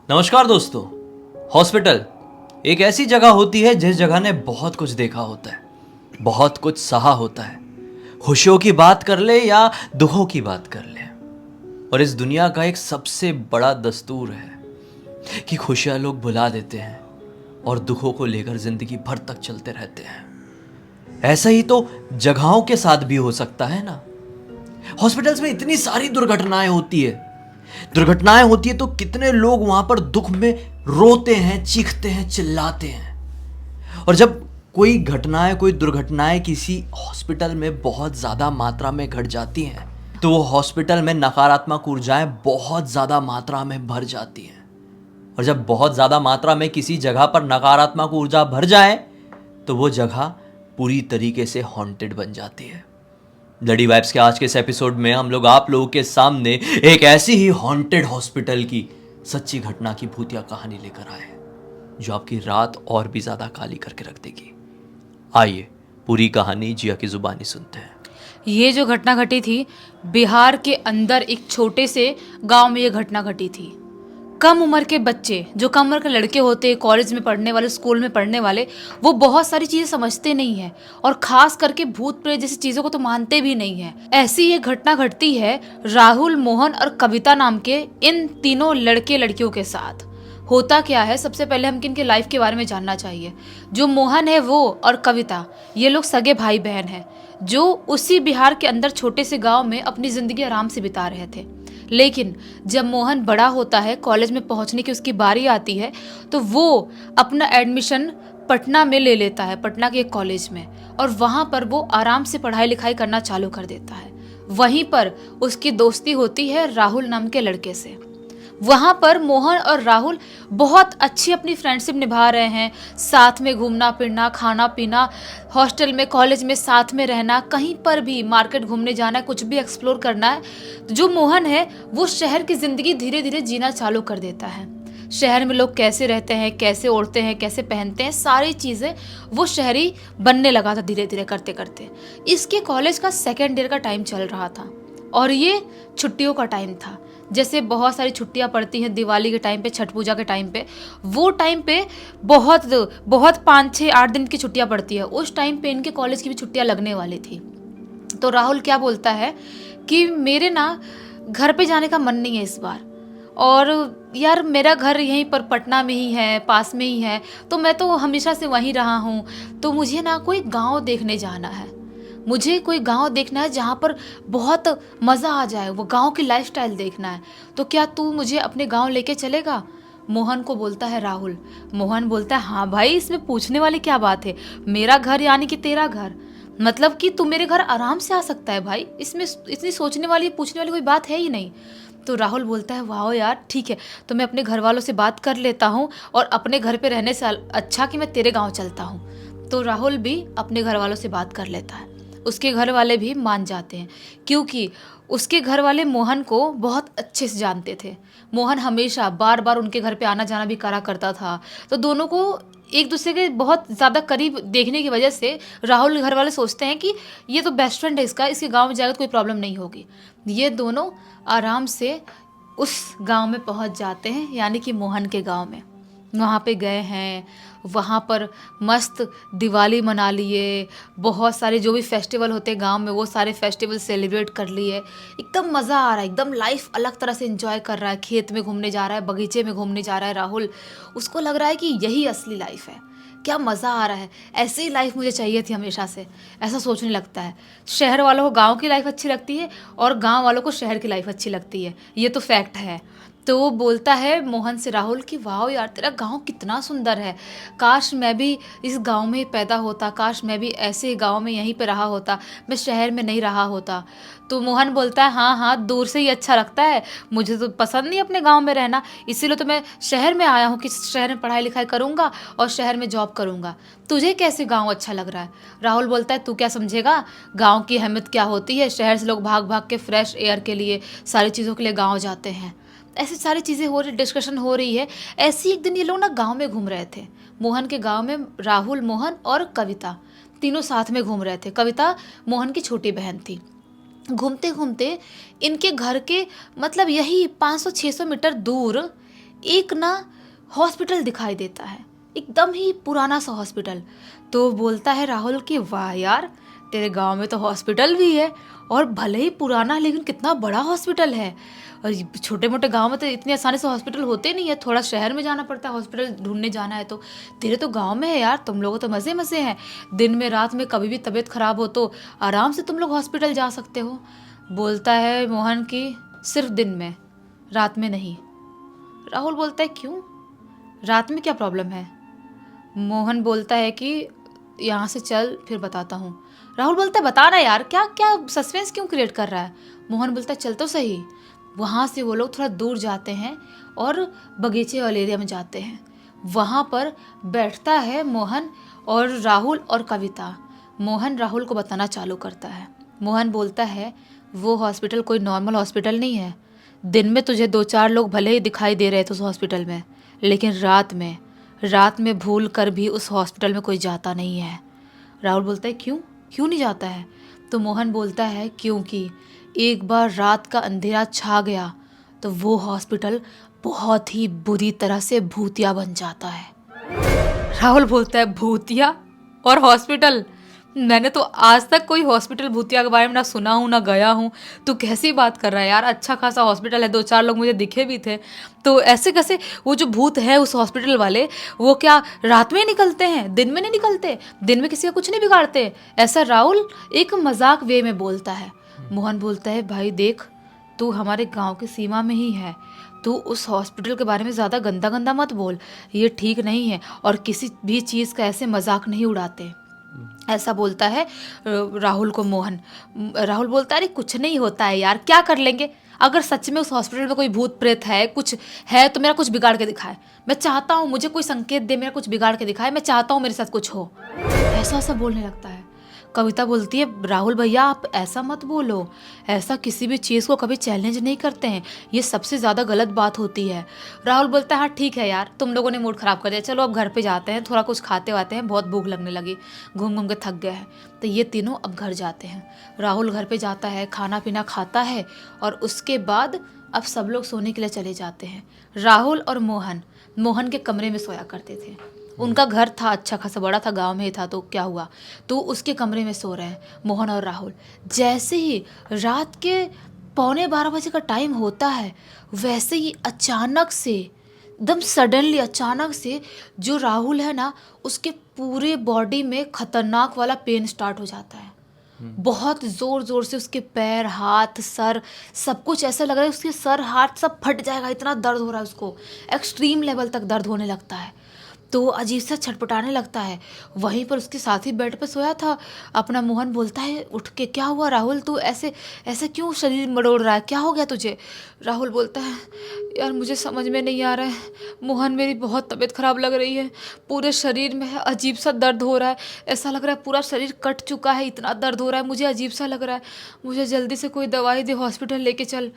नमस्कार दोस्तों। हॉस्पिटल एक ऐसी जगह होती है जिस जगह ने बहुत कुछ देखा होता है, बहुत कुछ सहा होता है। खुशियों की बात कर ले या दुखों की बात कर ले, और इस दुनिया का एक सबसे बड़ा दस्तूर है कि खुशियां लोग भुला देते हैं और दुखों को लेकर जिंदगी भर तक चलते रहते हैं। ऐसा ही तो जगहों के साथ भी हो सकता है ना। हॉस्पिटल्स में इतनी सारी दुर्घटनाएं होती है तो कितने लोग वहां पर दुख में रोते हैं, चीखते हैं, चिल्लाते हैं। और जब कोई दुर्घटनाएं किसी हॉस्पिटल में बहुत ज्यादा मात्रा में घट जाती हैं तो वो हॉस्पिटल में नकारात्मक ऊर्जाएं बहुत ज्यादा मात्रा में भर जाती हैं। और जब बहुत ज्यादा मात्रा में किसी जगह पर नकारात्मक ऊर्जा भर जाए तो वो जगह पूरी तरीके से हॉन्टेड बन जाती है। ब्लडी वाइब्स के आज के इस एपिसोड में हम लोग आप लोगों के सामने एक ऐसी ही हॉन्टेड हॉस्पिटल की सच्ची घटना की भूतिया कहानी लेकर आए हैं जो आपकी रात और भी ज्यादा काली करके रख देगी। आइए पूरी कहानी जिया की जुबानी सुनते हैं। ये जो घटना घटी थी, बिहार के अंदर एक छोटे से गांव में ये घटना घटी थी। कम उम्र के बच्चे, जो कम उम्र के लड़के होते हैं, कॉलेज में पढ़ने वाले, स्कूल में पढ़ने वाले, वो बहुत सारी चीज़ें समझते नहीं हैं और खास करके भूत प्रेत जैसी चीज़ों को तो मानते भी नहीं हैं। ऐसी ये घटना घटती है राहुल, मोहन और कविता नाम के इन तीनों लड़के लड़कियों के साथ। होता क्या है, सबसे पहले हम इनके लाइफ के बारे में जानना चाहिए। जो मोहन है वो और कविता, ये लोग सगे भाई बहन हैं जो उसी बिहार के अंदर छोटे से गांव में अपनी ज़िंदगी आराम से बिता रहे थे। लेकिन जब मोहन बड़ा होता है, कॉलेज में पहुंचने की उसकी बारी आती है, तो वो अपना एडमिशन पटना में ले लेता है, पटना के एक कॉलेज में, और वहाँ पर वो आराम से पढ़ाई लिखाई करना चालू कर देता है। वहीं पर उसकी दोस्ती होती है राहुल नाम के लड़के से। वहाँ पर मोहन और राहुल बहुत अच्छी अपनी फ्रेंडशिप निभा रहे हैं। साथ में घूमना फिरना, खाना पीना, हॉस्टल में, कॉलेज में साथ में रहना, कहीं पर भी मार्केट घूमने जाना है, कुछ भी एक्सप्लोर करना है। तो जो मोहन है वो शहर की ज़िंदगी धीरे धीरे जीना चालू कर देता है। शहर में लोग कैसे रहते हैं, कैसे ओढ़ते हैं, कैसे पहनते हैं, सारी चीज़ें वो शहरी बनने लगा था धीरे धीरे करते करते। इसके कॉलेज का सेकेंड ईयर का टाइम चल रहा था और ये छुट्टियों का टाइम था। जैसे बहुत सारी छुट्टियां पड़ती हैं दिवाली के टाइम पे, छठ पूजा के टाइम पे, वो टाइम पे बहुत बहुत 5-6-8 दिन की छुट्टियां पड़ती है। उस टाइम पे इनके कॉलेज की भी छुट्टियां लगने वाली थी। तो राहुल क्या बोलता है कि मेरे ना घर पे जाने का मन नहीं है इस बार, और यार मेरा घर यहीं पर पटना में ही है, पास में ही है, तो मैं तो हमेशा से वहीं रहा हूँ, तो मुझे ना कोई गाँव देखने जाना है। मुझे कोई गांव देखना है जहाँ पर बहुत मज़ा आ जाए, वो गांव की लाइफस्टाइल देखना है। तो क्या तू मुझे अपने गांव लेके चलेगा? मोहन को बोलता है राहुल। मोहन बोलता है हाँ भाई, इसमें पूछने वाली क्या बात है, मेरा घर यानी कि तेरा घर, मतलब कि तू मेरे घर आराम से आ सकता है भाई, इसमें इतनी सोचने वाली, पूछने वाली कोई बात है ही नहीं। तो राहुल बोलता है वाह यार ठीक है, तो मैं अपने घर वालों से बात कर लेता हूँ और अपने घर पे रहने से अच्छा कि मैं तेरे गाँव चलता हूँ। तो राहुल भी अपने घर वालों से बात कर लेता है। उसके घर वाले भी मान जाते हैं क्योंकि उसके घर वाले मोहन को बहुत अच्छे से जानते थे। मोहन हमेशा बार बार उनके घर पे आना जाना भी करा करता था, तो दोनों को एक दूसरे के बहुत ज़्यादा करीब देखने की वजह से राहुल घर वाले सोचते हैं कि ये तो बेस्ट फ्रेंड है इसका, इसके गांव में जाकर कोई प्रॉब्लम नहीं होगी। ये दोनों आराम से उस गांव में पहुंच जाते हैं, यानी कि मोहन के गांव में। वहाँ पे गए हैं, वहाँ पर मस्त दिवाली मना लिए, बहुत सारे जो भी फेस्टिवल होते हैं गांव में वो सारे फेस्टिवल सेलिब्रेट कर लिए। एकदम मज़ा आ रहा है, एकदम लाइफ अलग तरह से एंजॉय कर रहा है। खेत में घूमने जा रहा है, बगीचे में घूमने जा रहा है राहुल। उसको लग रहा है कि यही असली लाइफ है, क्या मज़ा आ रहा है, ऐसी ही लाइफ मुझे चाहिए थी हमेशा से, ऐसा सोचने लगता है। शहर वालों को गाँव की लाइफ अच्छी लगती है और गाँव वालों को शहर की लाइफ अच्छी लगती है, ये तो फैक्ट है। तो वो बोलता है मोहन से राहुल कि वाह यार तेरा गांव कितना सुंदर है, काश मैं भी इस गांव में पैदा होता, काश मैं भी ऐसे गांव में यहीं पे रहा होता, मैं शहर में नहीं रहा होता। तो मोहन बोलता है हाँ हाँ, दूर से ही अच्छा लगता है, मुझे तो पसंद नहीं अपने गांव में रहना, इसीलिए तो मैं शहर में आया हूँ कि शहर में पढ़ाई लिखाई करूँगा और शहर में जॉब करूँगा। तुझे कैसे गाँव अच्छा लग रहा है? राहुल बोलता है तू क्या समझेगा गाँव की अहमियत क्या होती है। शहर से लोग भाग भाग के फ्रेश एयर के लिए, सारी चीज़ों के लिए गाँव जाते हैं। ऐसी सारी चीज़ें हो रही, डिस्कशन हो रही है। ऐसी एक दिन ये लोग ना गांव में घूम रहे थे। मोहन के गांव में राहुल, मोहन और कविता तीनों साथ में घूम रहे थे। कविता मोहन की छोटी बहन थी। घूमते घूमते इनके घर के मतलब यही 500-600 मीटर दूर एक ना हॉस्पिटल दिखाई देता है, एकदम ही पुराना सा हॉस्पिटल। तो बोलता है राहुल कि वाह यार, तेरे गांव में तो हॉस्पिटल भी है, और भले ही पुराना लेकिन कितना बड़ा हॉस्पिटल है। और छोटे मोटे गांव में तो इतनी आसानी से हॉस्पिटल होते नहीं है, थोड़ा शहर में जाना पड़ता है हॉस्पिटल ढूंढने जाना है। तो तेरे तो गांव में है यार, तुम लोगों तो मज़े मज़े हैं, दिन में रात में कभी भी तबीयत खराब हो तो आराम से तुम लोग हॉस्पिटल जा सकते हो। बोलता है मोहन कि सिर्फ दिन में, रात में नहीं। राहुल बोलता है क्यों, रात में क्या प्रॉब्लम है? मोहन बोलता है कि यहाँ से चल फिर बताता हूँ। राहुल बोलता है बता ना यार, क्या क्या सस्पेंस क्यों क्रिएट कर रहा है? मोहन बोलता है चल तो सही। वहाँ से वो लोग थोड़ा दूर जाते हैं और बगीचे वाले एरिया में जाते हैं। वहाँ पर बैठता है मोहन और राहुल और कविता। मोहन राहुल को बताना चालू करता है। मोहन बोलता है वो हॉस्पिटल कोई नॉर्मल हॉस्पिटल नहीं है। दिन में तुझे 2-4 लोग भले ही दिखाई दे रहे थे उस हॉस्पिटल में, लेकिन रात में भूल कर भी उस हॉस्पिटल में कोई जाता नहीं है। राहुल बोलता है क्यों क्यों नहीं जाता है? तो मोहन बोलता है क्योंकि एक बार रात का अंधेरा छा गया तो वो हॉस्पिटल बहुत ही बुरी तरह से भूतिया बन जाता है। राहुल बोलता है भूतिया और हॉस्पिटल? मैंने तो आज तक कोई हॉस्पिटल भूतिया के बारे में ना सुना हूँ ना गया हूँ। तू कैसी बात कर रहा है यार, अच्छा खासा हॉस्पिटल है, 2-4 लोग मुझे दिखे भी थे। तो ऐसे कैसे वो जो भूत है उस हॉस्पिटल वाले, वो क्या रात में निकलते हैं, दिन में नहीं निकलते? दिन में किसी का कुछ नहीं बिगाड़ते? ऐसा राहुल एक मजाक वे में बोलता है। मोहन बोलता है भाई देख, तू हमारे गांव की सीमा में ही है, तू उस हॉस्पिटल के बारे में ज़्यादा गंदा गंदा मत बोल, ये ठीक नहीं है, और किसी भी चीज़ का ऐसे मजाक नहीं उड़ाते। ऐसा बोलता है राहुल को मोहन। राहुल बोलता है अरे कुछ नहीं होता है यार, क्या कर लेंगे? अगर सच में उस हॉस्पिटल में कोई भूत प्रेत है, कुछ है, तो मेरा कुछ बिगाड़ के दिखाए। मैं चाहता हूँ, मुझे कोई संकेत दे, मेरा कुछ बिगाड़ के दिखाए, मैं चाहता हूँ मेरे साथ कुछ हो। ऐसा ऐसा बोलने लगता है। कविता बोलती है राहुल भैया आप ऐसा मत बोलो, ऐसा किसी भी चीज़ को कभी चैलेंज नहीं करते हैं, ये सबसे ज़्यादा गलत बात होती है। राहुल बोलता है हाँ ठीक है यार, तुम लोगों ने मूड ख़राब कर दिया, चलो अब घर पे जाते हैं, थोड़ा कुछ खाते वाते हैं, बहुत भूख लगने लगी, घूम घूम के थक गए हैं। तो ये तीनों अब घर जाते हैं। राहुल घर पे जाता है, खाना पीना खाता है, और उसके बाद अब सब लोग सोने के लिए चले जाते हैं। राहुल और मोहन के कमरे में सोया करते थे। उनका घर था अच्छा खासा बड़ा था, गांव में ही था, तो क्या हुआ, तो उसके कमरे में सो रहे हैं मोहन और राहुल। जैसे ही रात के 11:15 बजे का टाइम होता है, वैसे ही अचानक से, एकदम सडनली अचानक से, जो राहुल है ना, उसके पूरे बॉडी में खतरनाक वाला पेन स्टार्ट हो जाता है। बहुत ज़ोर ज़ोर से उसके पैर, हाथ, सर, सब कुछ ऐसा लग रहा है उसके सर हाथ सब फट जाएगा, इतना दर्द हो रहा है उसको, एक्सट्रीम लेवल तक दर्द होने लगता है। तो अजीब सा छटपटाने लगता है। वहीं पर उसके साथी बेड पर सोया था अपना। मोहन बोलता है उठ के, क्या हुआ राहुल, तू ऐसे ऐसे क्यों शरीर मरोड़ रहा है, क्या हो गया तुझे? राहुल बोलता है यार मुझे समझ में नहीं आ रहा है मोहन, मेरी बहुत तबीयत ख़राब लग रही है, पूरे शरीर में अजीब सा दर्द हो रहा है, ऐसा लग रहा है पूरा शरीर कट चुका है, इतना दर्द हो रहा है, मुझे अजीब सा लग रहा है, मुझे जल्दी से कोई दवाई दे, हॉस्पिटल लेके चल।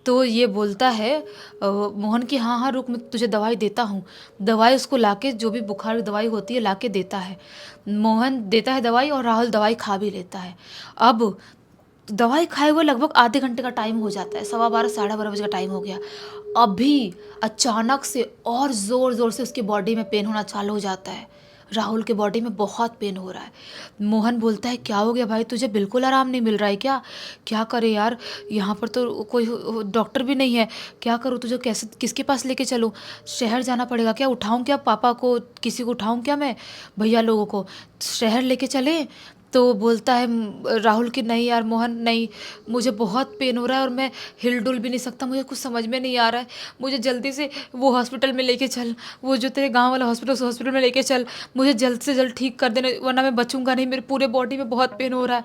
तो ये बोलता है मोहन की हाँ हाँ रुक, मैं तुझे दवाई देता हूँ। दवाई उसको लाके, जो भी बुखार की दवाई होती है लाके देता है। मोहन देता है दवाई और राहुल दवाई खा भी लेता है। अब दवाई खाए हुए लगभग आधे घंटे का टाइम हो जाता है, 12:15 12:30 बजे का टाइम हो गया। अभी अचानक से और ज़ोर ज़ोर से उसकी बॉडी में पेन होना चालू हो जाता है। राहुल के बॉडी में बहुत पेन हो रहा है। मोहन बोलता है क्या हो गया भाई, तुझे बिल्कुल आराम नहीं मिल रहा है क्या? क्या करे यार, यहाँ पर तो कोई डॉक्टर भी नहीं है, क्या करूँ, तुझे कैसे, किसके पास लेके चलूँ? शहर जाना पड़ेगा क्या? उठाऊँ क्या पापा को, किसी को उठाऊँ क्या मैं, भैया लोगों को, शहर लेके चले? तो बोलता है राहुल कि नहीं यार मोहन नहीं, मुझे बहुत पेन हो रहा है और मैं हिल डुल भी नहीं सकता, मुझे कुछ समझ में नहीं आ रहा है, मुझे जल्दी से वो हॉस्पिटल में लेके चल, वो जो तेरे गांव वाला हॉस्पिटल, उस हॉस्पिटल में लेके चल, मुझे जल्द से जल्द ठीक कर देना, वरना मैं बचूंगा नहीं, मेरे पूरे बॉडी में बहुत पेन हो रहा है।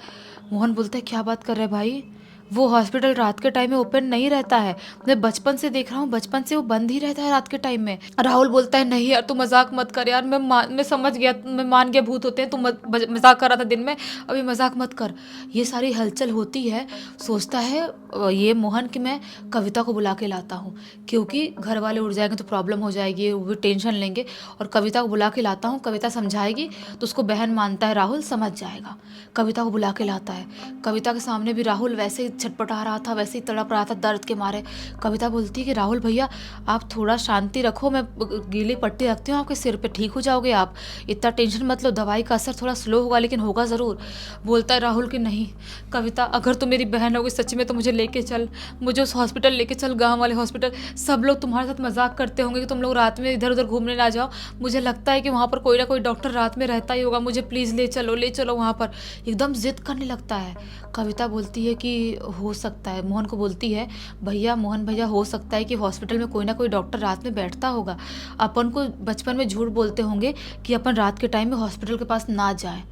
मोहन बोलता है क्या बात कर रहे हैं भाई, वो हॉस्पिटल रात के टाइम में ओपन नहीं रहता है, मैं बचपन से देख रहा हूँ, बचपन से वो बंद ही रहता है रात के टाइम में। राहुल बोलता है नहीं यार तू मजाक मत कर यार, मैं समझ गया, मैं मान गया भूत होते हैं, तू मजाक कर रहा था दिन में, अभी मजाक मत कर। ये सारी हलचल होती है, सोचता है ये मोहन कि मैं कविता को बुला के लाता हूँ, क्योंकि घर वाले उठ जाएंगे तो प्रॉब्लम हो जाएगी, वो भी टेंशन लेंगे, और कविता को बुला के लाता हूँ, कविता समझाएगी तो उसको बहन मानता है राहुल, समझ जाएगा। कविता को बुला के लाता है, कविता के सामने भी राहुल वैसे छटपटा रहा था, वैसे ही तड़प रहा था दर्द के मारे। कविता बोलती है कि राहुल भैया आप थोड़ा शांति रखो, मैं गीली पट्टी रखती हूँ आपके सिर पे, ठीक हो जाओगे आप, इतना टेंशन मत लो, दवाई का असर थोड़ा स्लो होगा लेकिन होगा ज़रूर। बोलता है राहुल कि नहीं कविता, अगर तो मेरी बहन होगी सच में तो मुझे लेके चल, मुझे उस हॉस्पिटल लेके चल, गाँव वाले हॉस्पिटल। सब लोग तुम्हारे साथ मजाक करते होंगे कि तुम लोग रात में इधर उधर घूमने ना जाओ, मुझे लगता है कि वहाँ पर कोई ना कोई डॉक्टर रात में रहता ही होगा, मुझे प्लीज़ ले चलो वहाँ पर। एकदम जिद करने लगता है। कविता बोलती है कि हो सकता है, मोहन को बोलती है भैया, मोहन भैया हो सकता है कि हॉस्पिटल में कोई ना कोई डॉक्टर रात में बैठता होगा, अपन को बचपन में झूठ बोलते होंगे कि अपन रात के टाइम में हॉस्पिटल के पास ना जाएं,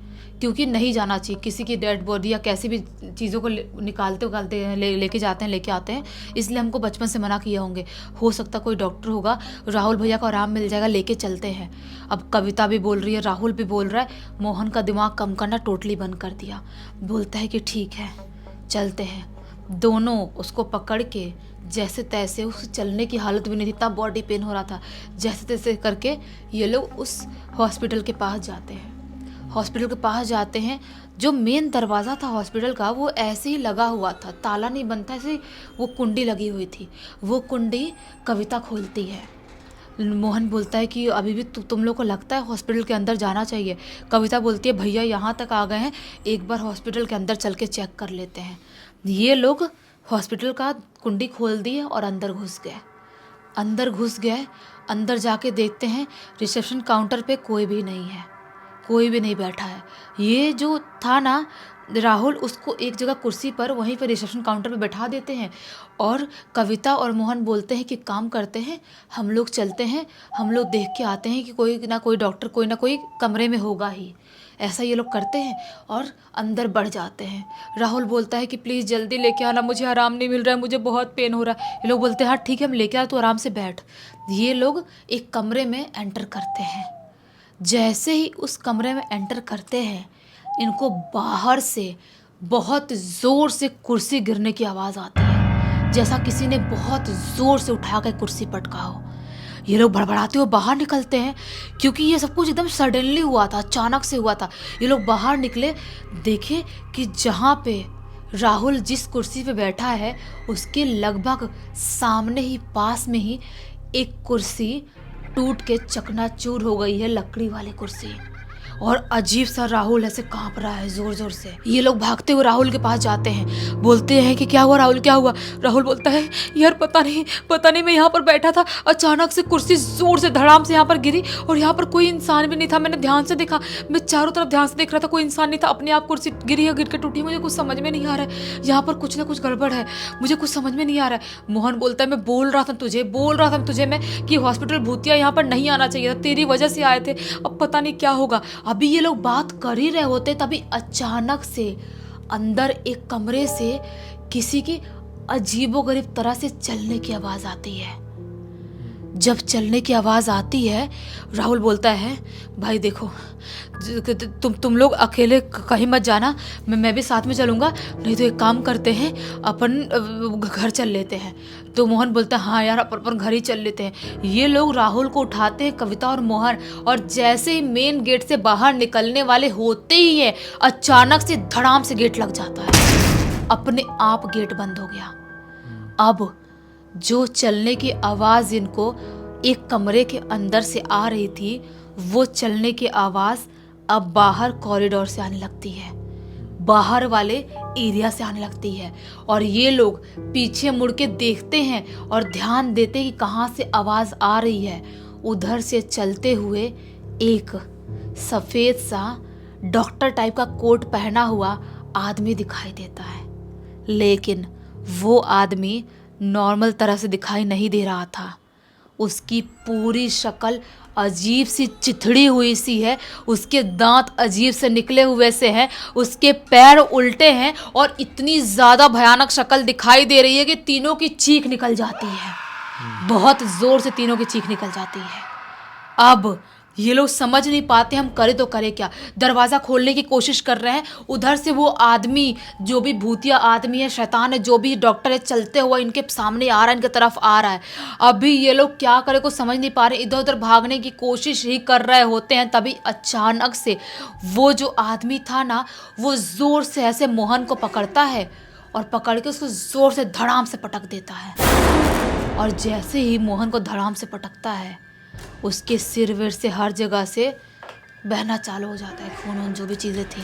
क्योंकि नहीं जाना चाहिए, किसी की डेड बॉडी या कैसी भी चीज़ों को निकालते हैं, लेके जाते हैं, लेके आते हैं, इसलिए हमको बचपन से मना किया होंगे। हो सकता कोई डॉक्टर होगा, राहुल भैया को आराम मिल जाएगा, लेके चलते हैं। अब कविता भी बोल रही है, राहुल भी बोल रहा है, मोहन का दिमाग कम करना टोटली बंद कर दिया। बोलता है कि ठीक है चलते हैं। दोनों उसको पकड़ के जैसे तैसे, उस चलने की हालत भी नहीं थी, इतना बॉडी पेन हो रहा था, जैसे तैसे करके ये लोग उस हॉस्पिटल के पास जाते हैं। हॉस्पिटल के पास जाते हैं, जो मेन दरवाज़ा था हॉस्पिटल का वो ऐसे ही लगा हुआ था, ताला नहीं बनता, ऐसे वो कुंडी लगी हुई थी। वो कुंडी कविता खोलती है। मोहन बोलता है कि अभी भी तुम लोग को लगता है हॉस्पिटल के अंदर जाना चाहिए। कविता बोलती है भैया यहाँ तक आ गए हैं, एक बार हॉस्पिटल के अंदर चल के चेक कर लेते हैं। ये लोग हॉस्पिटल का कुंडी खोल दिए और अंदर घुस गए। अंदर जाके देखते हैं रिसेप्शन काउंटर पे कोई भी नहीं है, कोई भी नहीं बैठा है। ये जो था ना राहुल, उसको एक जगह कुर्सी पर वहीं पर रिसेप्शन काउंटर पे बैठा देते हैं और कविता और मोहन बोलते हैं कि काम करते हैं, हम लोग चलते हैं, हम लोग देख के आते हैं कि कोई ना कोई डॉक्टर कोई ना कोई कमरे में होगा ही। ऐसा ये लोग करते हैं और अंदर बढ़ जाते हैं। राहुल बोलता है कि प्लीज़ जल्दी लेके आना, मुझे आराम नहीं मिल रहा है, मुझे बहुत पेन हो रहा है। ये लोग बोलते हैं हाँ ठीक है हम लेके आ, तो आराम से बैठ। ये लोग एक कमरे में एंटर करते हैं। जैसे ही उस कमरे में एंटर करते हैं, इनको बाहर से बहुत ज़ोर से कुर्सी गिरने की आवाज़ आती है, जैसा किसी ने बहुत ज़ोर से उठा कर कुर्सी पटका हो। ये लोग भड़बड़ाते हुए बाहर निकलते हैं, क्योंकि ये सब कुछ एकदम सडनली हुआ था, अचानक से हुआ था। ये लोग बाहर निकले, देखे कि जहाँ पे राहुल जिस कुर्सी पे बैठा है उसके लगभग सामने ही, पास में ही एक कुर्सी टूट के चकनाचूर हो गई है, लकड़ी वाली कुर्सी। और अजीब सा राहुल ऐसे कांप रहा है जोर जोर से। ये लोग भागते हुए राहुल के पास जाते हैं, बोलते हैं कि क्या हुआ राहुल, क्या हुआ। राहुल बोलता है यार पता नहीं मैं यहाँ पर बैठा था, अचानक से कुर्सी जोर से धड़ाम से यहाँ पर गिरी और यहाँ पर कोई इंसान भी नहीं था। मैंने ध्यान से देखा, मैं चारों तरफ ध्यान से देख रहा था, कोई इंसान नहीं था, अपने आप कुर्सी गिरी है, गिर के टूटी। मुझे कुछ समझ में नहीं आ रहा है, यहाँ पर कुछ ना कुछ गड़बड़ है, मुझे कुछ समझ में नहीं आ रहा है। मोहन बोलता है मैं बोल रहा था तुझे मैं कि हॉस्पिटल भूतिया यहाँ पर नहीं आना चाहिए था, तेरी वजह से आए थे, अब पता नहीं क्या होगा। अभी ये लोग बात कर ही रहे होते, तभी अचानक से अंदर एक कमरे से किसी की अजीबोगरीब तरह से चलने की आवाज आती है। जब चलने की आवाज आती है, राहुल बोलता है भाई देखो तुम लोग अकेले कहीं मत जाना, मैं भी साथ में चलूँगा, नहीं तो एक काम करते हैं अपन घर चल लेते हैं। तो मोहन बोलता है हाँ यार अपन घर ही चल लेते हैं। ये लोग राहुल को उठाते हैं, कविता और मोहन, और जैसे ही मेन गेट से बाहर निकलने वाले होते ही है, अचानक से धड़ाम से गेट लग जाता है, अपने आप गेट बंद हो गया। अब जो चलने की आवाज़ इनको एक कमरे के अंदर से आ रही थी, वो चलने की आवाज़ अब बाहर कॉरिडोर से आने लगती है, बाहर वाले एरिया से आने लगती है। और ये लोग पीछे मुड़ के देखते हैं और ध्यान देते कि कहाँ से आवाज़ आ रही है। उधर से चलते हुए एक सफ़ेद सा डॉक्टर टाइप का कोट पहना हुआ आदमी दिखाई देता है, लेकिन वो आदमी नॉर्मल तरह से दिखाई नहीं दे रहा था। उसकी पूरी शक्ल अजीब सी चिथड़ी हुई सी है, उसके दांत अजीब से निकले हुए से हैं, उसके पैर उल्टे हैं और इतनी ज़्यादा भयानक शक्ल दिखाई दे रही है कि तीनों की चीख निकल जाती है, बहुत ज़ोर से तीनों की चीख निकल जाती है। अब ये लोग समझ नहीं पाते हम करें तो करें क्या। दरवाज़ा खोलने की कोशिश कर रहे हैं, उधर से वो आदमी, जो भी भूतिया आदमी है, शैतान है, जो भी डॉक्टर है, चलते हुए इनके सामने आ रहा है, इनके तरफ आ रहा है। अभी ये लोग क्या करें को समझ नहीं पा रहे, इधर उधर भागने की कोशिश ही कर रहे होते हैं। तभी अचानक से वो जो आदमी था ना, वो ज़ोर से ऐसे मोहन को पकड़ता है और पकड़ के उसको जोर से धड़ाम से पटक देता है। और जैसे ही मोहन को धड़ाम से पटकता है, उसके सिर विर से हर जगह से बहना चालू हो जाता है, खून वून जो भी चीज़ें थी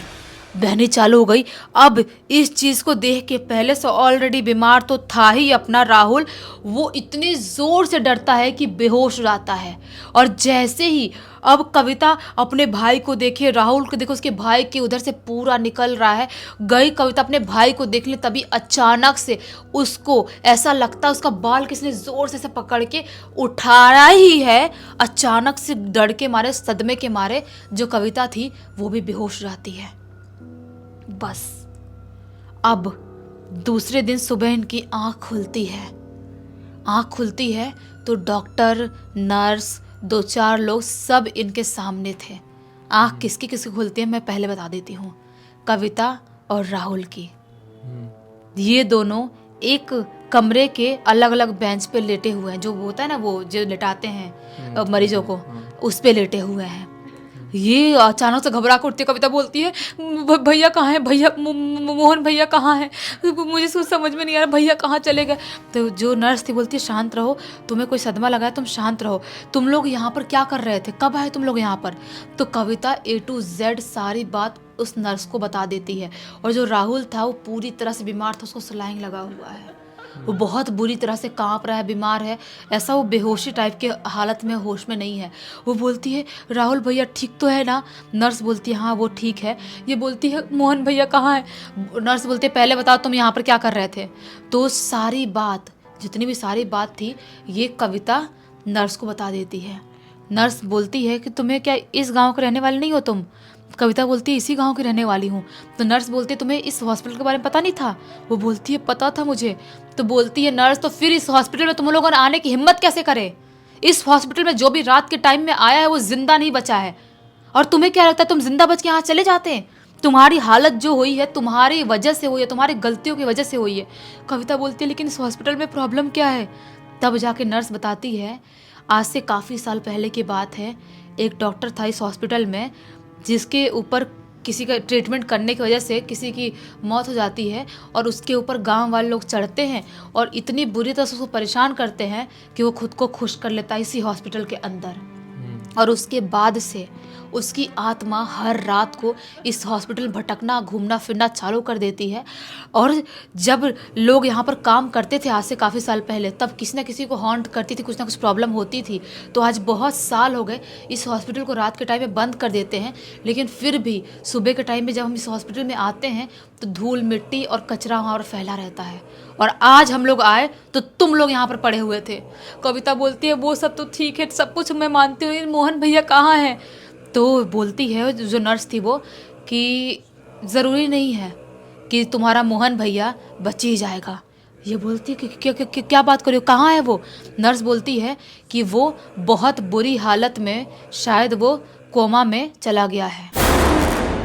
बहनी चालू हो गई। अब इस चीज़ को देख के पहले से ऑलरेडी बीमार तो था ही अपना राहुल, वो इतने ज़ोर से डरता है कि बेहोश हो जाता है। और जैसे ही अब कविता अपने भाई को देखे, राहुल को देखे, उसके भाई के उधर से पूरा निकल रहा है, गई कविता अपने भाई को देखने, तभी अचानक से उसको ऐसा लगता है उसका बाल किसने ज़ोर से पकड़ के उठाया ही है। अचानक से डर के मारे, सदमे के मारे जो कविता थी वो भी बेहोश हो जाती है। बस अब दूसरे दिन सुबह इनकी आँख खुलती है। आँख खुलती है तो डॉक्टर, नर्स, 2-4 लोग सब इनके सामने थे। आँख किसकी किसकी खुलती है मैं पहले बता देती हूँ, कविता और राहुल की। ये दोनों एक कमरे के अलग अलग बेंच पे लेटे हुए हैं, जो होता है ना वो जो लेटाते हैं मरीजों को, उस पे लेटे हुए हैं। ये अचानक से घबरा कर उठती कविता, बोलती है भैया कहाँ है, भैया मोहन भैया कहाँ है, मुझे कुछ समझ में नहीं आ रहा, भैया कहाँ चले गए। तो जो नर्स थी बोलती है शांत रहो, तुम्हें कोई सदमा लगा है, तुम शांत रहो, तुम लोग यहाँ पर क्या कर रहे थे, कब आए तुम लोग यहाँ पर। तो कविता A to Z सारी बात उस नर्स को बता देती है। और जो राहुल था वो पूरी तरह से बीमार था, उसको सलाइन लगा हुआ है, वो बहुत बुरी तरह से कांप रहा है, बीमार है, ऐसा वो बेहोशी टाइप के हालत में, होश में नहीं है। वो बोलती है राहुल भैया ठीक तो है ना। नर्स बोलती है हाँ वो ठीक है। ये बोलती है मोहन भैया कहाँ है। नर्स बोलती है पहले बताओ तुम यहाँ पर क्या कर रहे थे। तो सारी बात, जितनी भी सारी बात थी, ये कविता नर्स को बता देती है। नर्स बोलती है कि तुम्हें क्या इस गाँव के रहने वाले नहीं हो तुम। कविता बोलती है इसी गांव की रहने वाली हूँ। तो नर्स बोलती है तुम्हें इस हॉस्पिटल के बारे में पता नहीं था। वो बोलती है पता था मुझे। तो बोलती है नर्स तो फिर इस हॉस्पिटल में तुम लोगों ने आने की हिम्मत कैसे करे। इस हॉस्पिटल में जो भी रात के टाइम में आया है वो जिंदा नहीं बचा है, और तुम्हें क्या लगता है तुम जिंदा बच के यहाँ चले जाते हैं। तुम्हारी हालत जो हुई है तुम्हारी वजह से हुई है, तुम्हारी गलतियों की वजह से हुई है। कविता बोलती है लेकिन इस हॉस्पिटल में प्रॉब्लम क्या है। तब जाके नर्स बताती है आज से काफ़ी साल पहले की बात है, एक डॉक्टर था इस हॉस्पिटल में जिसके ऊपर किसी का ट्रीटमेंट करने की वजह से किसी की मौत हो जाती है, और उसके ऊपर गांव वाले लोग चढ़ते हैं और इतनी बुरी तरह से उसको परेशान करते हैं कि वो खुद को खुश कर लेता है इसी हॉस्पिटल के अंदर। और उसके बाद से उसकी आत्मा हर रात को इस हॉस्पिटल भटकना, घूमना फिरना चालू कर देती है। और जब लोग यहाँ पर काम करते थे आज से काफ़ी साल पहले, तब किसी ना किसी को हॉन्ट करती थी, कुछ ना कुछ प्रॉब्लम होती थी। तो आज बहुत साल हो गए इस हॉस्पिटल को रात के टाइम में बंद कर देते हैं, लेकिन फिर भी सुबह के टाइम में जब हम इस हॉस्पिटल में आते हैं तो धूल मिट्टी और कचरा वहाँ पर फैला रहता है। और आज हम लोग आए तो तुम लोग यहाँ पर पड़े हुए थे। कविता बोलती है वो सब तो ठीक है, सब कुछ मैं मानती हूँ, मोहन भैया कहाँ हैं। तो बोलती है जो नर्स थी वो कि ज़रूरी नहीं है कि तुम्हारा मोहन भैया बच ही जाएगा। ये बोलती है कि क्या बात कर रही हो, कहाँ है वो। नर्स बोलती है कि वो बहुत बुरी हालत में, शायद वो कोमा में चला गया है।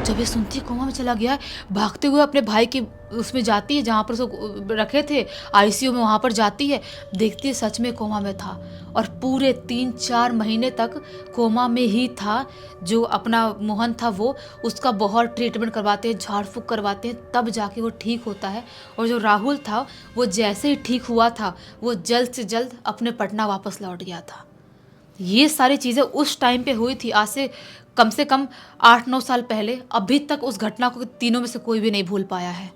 जब ये सुनती है कोमा में चला गया है, भागते हुए अपने भाई की उसमें जाती है जहाँ पर उसको रखे थे आईसीयू में, वहाँ पर जाती है, देखती है सच में कोमा में था और पूरे 3-4 महीने तक कोमा में ही था। जो अपना मोहन था वो उसका बहुत ट्रीटमेंट करवाते हैं, झाड़ फूँक करवाते हैं, तब जाके वो ठीक होता है। और जो राहुल था वो जैसे ही ठीक हुआ था वो जल्द से जल्द अपने पटना वापस लौट गया था। ये सारी चीज़ें उस टाइम पे हुई थी, आज से कम 8-9 साल पहले। अभी तक उस घटना को तीनों में से कोई भी नहीं भूल पाया है।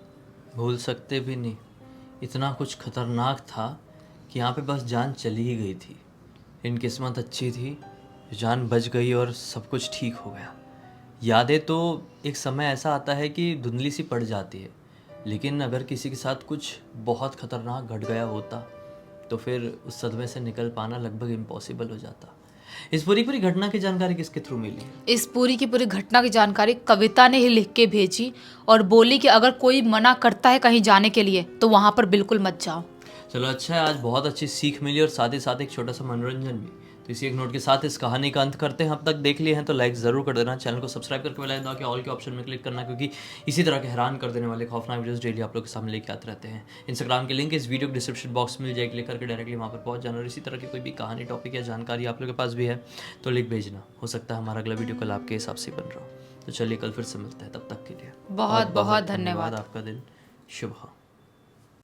भूल सकते भी नहीं, इतना कुछ खतरनाक था कि यहाँ पे बस जान चली ही गई थी। इनकी किस्मत अच्छी थी, जान बच गई और सब कुछ ठीक हो गया। यादें तो एक समय ऐसा आता है कि धुंधली सी पड़ जाती है, लेकिन अगर किसी के साथ कुछ बहुत खतरनाक घट गया होता तो फिर उस सदमे से निकल पाना लगभग इम्पॉसिबल हो जाता। इस पूरी घटना की जानकारी किसके थ्रू मिली? इस पूरी की पूरी घटना की जानकारी कविता ने ही लिख के भेजी और बोली कि अगर कोई मना करता है कहीं जाने के लिए तो वहाँ पर बिल्कुल मत जाओ। चलो अच्छा है, आज बहुत अच्छी सीख मिली और साथ ही साथ एक छोटा सा मनोरंजन भी। तो इसी एक नोट के साथ इस कहानी का अंत करते हैं। अब तक देख लिए हैं तो लाइक ज़रूर कर देना, चैनल को सब्सक्राइब करके बेल आइकन के ऑल के ऑप्शन में क्लिक करना, क्योंकि इसी तरह के हैरान कर देने वाले खौफनाक वीडियोस डेली आप लोग के सामने लेके आते रहते हैं। इंस्टाग्राम की लिंक इस वीडियो के डिस्क्रिप्शन बॉक्स में मिल जाएगी, क्लिक करके डायरेक्टली वहाँ पर पहुँच जाना। और इसी तरह की कोई भी कहानी, टॉपिक या जानकारी आप लोग के पास भी है तो लिख भेजना, हो सकता है हमारा अगला वीडियो कल आपके हिसाब से बन रहा हो। तो चलिए कल फिर से मिलते हैं, तब तक के लिए बहुत बहुत धन्यवाद। आपका दिन शुभ हो।